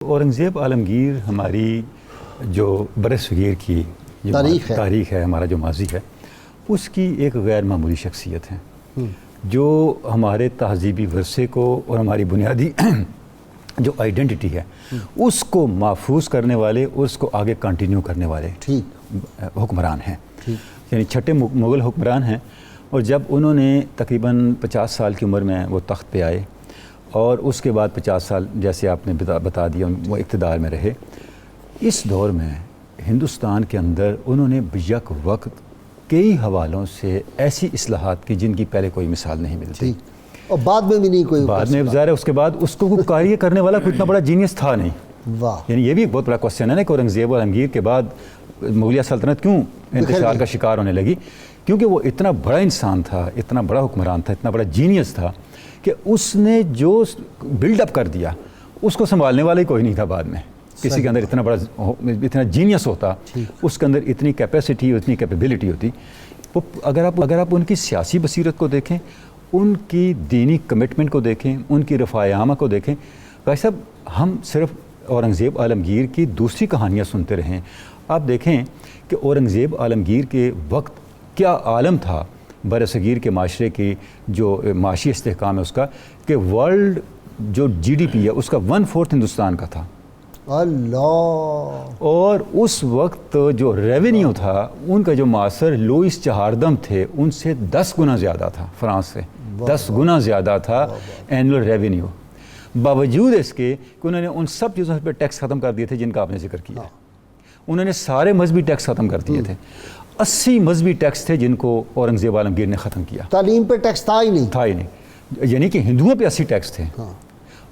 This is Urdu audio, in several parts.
اورنگزیب عالمگیر ہماری جو برصغیر کی تاریخ ہے، ہمارا جو ماضی ہے، اس کی ایک غیر معمولی شخصیت ہے جو ہمارے تہذیبی ورثے کو اور ہماری بنیادی جو آئیڈینٹی ہے اس کو محفوظ کرنے والے اور اس کو آگے کنٹینیو کرنے والے حکمران ہیں، یعنی چھٹے مغل حکمران ہیں۔ اور جب انہوں نے تقریباً 50 سال کی عمر میں وہ تخت پہ آئے اور اس کے بعد 50 سال جیسے آپ نے بتا دیا وہ اقتدار میں رہے، اس دور میں ہندوستان کے اندر انہوں نے یک وقت کئی حوالوں سے ایسی اصلاحات کی جن کی پہلے کوئی مثال نہیں ملتی، اور بعد میں بھی نہیں کوئی، بعد میں ظاہر ہے اس کے بعد اس کو کاریہ کرنے والا کوئی اتنا بڑا جینیس تھا نہیں۔ یعنی یہ بھی ایک بہت بڑا کوسچن ہے نا کہ اورنگزیب عالمگیر کے بعد مغلیہ سلطنت کیوں انتشار کا شکار ہونے لگی، کیونکہ وہ اتنا بڑا انسان تھا، اتنا بڑا حکمران تھا، اتنا بڑا جینیس تھا کہ اس نے جو بلڈ اپ کر دیا اس کو سنبھالنے والا ہی کوئی نہیں تھا۔ بعد میں کسی کے اندر اتنا بڑا اتنا جینیس ہوتا، اس کے اندر اتنی کیپیسٹی اتنی کیپیبلٹی ہوتی، وہ اگر آپ ان کی سیاسی بصیرت کو دیکھیں، ان کی دینی کمٹمنٹ کو دیکھیں، ان کی رفاع عامہ کو دیکھیں، بھائی صاحب ہم صرف اورنگزیب عالمگیر کی دوسری کہانیاں سنتے رہیں۔ آپ دیکھیں کہ اورنگزیب عالمگیر کے وقت کیا عالم تھا برصغیر کے معاشرے کی جو معاشی استحکام ہے اس کا، کہ ورلڈ جو جی ڈی پی ہے اس کا 1/4 ہندوستان کا تھا، اللہ، اور اس وقت جو ریونیو تھا ان کا جو معاصر لوئس چہاردم تھے ان سے 10 گنا زیادہ تھا، فرانس سے 10 گنا زیادہ تھا اینول ریونیو، باوجود اس کے کہ انہوں نے ان سب چیزوں پہ ٹیکس ختم کر دیے تھے جن کا آپ نے ذکر کیا۔ انہوں نے سارے مذہبی ٹیکس ختم کر دیے تھے، 80 مذہبی ٹیکس تھے جن کو اورنگزیب عالمگیر نے ختم کیا۔ تعلیم پہ ٹیکس تھا ہی نہیں، یعنی کہ ہندوؤں پہ 80 ٹیکس تھے،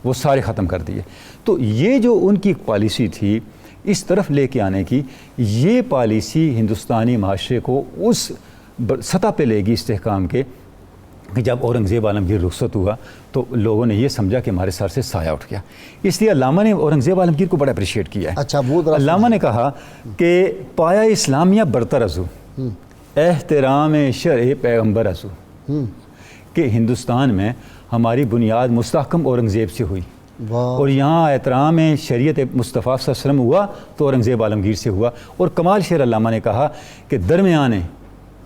وہ سارے ختم کر دیے۔ تو یہ جو ان کی پالیسی تھی اس طرف لے کے آنے کی، یہ پالیسی ہندوستانی معاشرے کو اس سطح پہ لے گی استحکام کے کہ جب اورنگزیب عالمگیر رخصت ہوا تو لوگوں نے یہ سمجھا کہ ہمارے سر سے سایہ اٹھ گیا۔ اس لیے علامہ نے اورنگزیب عالمگیر کو بڑا اپریشیٹ کیا ہے۔ اچھا، وہ علامہ نے کہا کہ پایا اسلامیہ برتر ازو احترام شرع پیغمبر ازو، کہ ہندوستان میں ہماری بنیاد مستحکم اورنگزیب سے ہوئی، اور یہاں احترام شریعت مصطفیٰ صلی اللہ علیہ وسلم ہوا تو اورنگزیب عالمگیر سے ہوا۔ اور کمال شعر علامہ نے کہا کہ درمیانے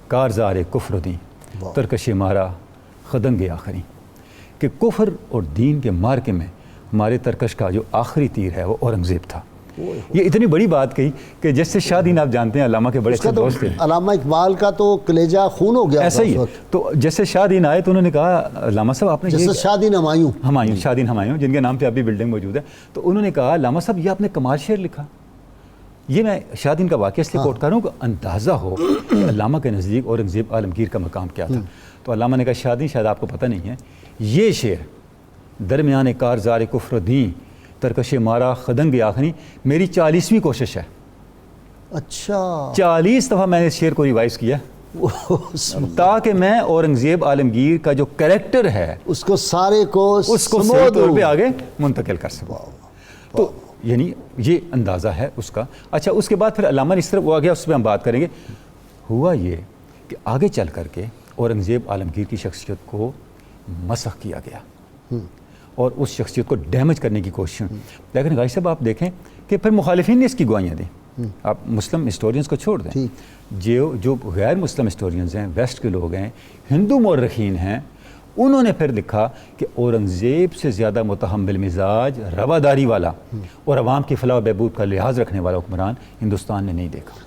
کارزار کفر دیں ترکش مارا خدنگ آخری، کہ کفر اور دین کے مارکے میں ہمارے ترکش کا جو آخری تیر ہے وہ اورنگزیب تھا۔ یہ اتنی بڑی بات کہی کہ جیسے شاہ دین آپ جانتے ہیں علامہ کے بڑے اچھے دوست تھے، علامہ اقبال کا تو کلیجہ خون ہو گیا ایسا ہی۔ تو جیسے شاہ دین آئے تو انہوں نے کہا علامہ صاحب آپ نے جیسے شاہ دین ہمایوں جن کے نام پہ ابھی بلڈنگ موجود ہے، تو انہوں نے کہا علامہ صاحب یہ آپ نے کمال شعر لکھا۔ یہ میں شاہ دین کا واقعہ اس لیے کوٹ کر رہا ہوں کہ اندازہ ہو کہ علامہ کے نزدیک اورنگزیب عالمگیر کا مقام کیا تھا۔ تو علامہ نے کہا شاہ دین شاید آپ کو پتہ نہیں ہے، یہ شعر درمیان کارزار کفر دیں ترکش مارا خدنگ آخری میری 40ویں کوشش ہے۔ اچھا، 40 دفعہ میں نے اس شعر کو ریوائز کیا تاکہ میں اورنگزیب عالمگیر کا جو کریکٹر ہے اس کو سارے کو صحیح طور پہ آگے منتقل کر سکوں۔ تو یعنی یہ اندازہ ہے اس کا۔ اچھا، اس کے بعد پھر علامہ اس طرف وہ آ گیا، اس پہ ہم بات کریں گے۔ ہوا یہ کہ آگے چل کر کے اورنگزیب عالمگیر کی شخصیت کو مسخ کیا گیا اور اس شخصیت کو ڈیمیج کرنے کی کوشش، لیکن غازی صاحب آپ دیکھیں کہ پھر مخالفین نے اس کی گواہیاں دیں۔ آپ مسلم ہسٹورینز کو چھوڑ دیں، جو غیر مسلم ہسٹورینز ہیں، ویسٹ کے لوگ ہیں، ہندو مورخین ہیں، انہوں نے پھر لکھا کہ اورنگزیب سے زیادہ متحمل مزاج، رواداری والا اور عوام کی فلاح و بہبود کا لحاظ رکھنے والا حکمران ہندوستان نے نہیں دیکھا۔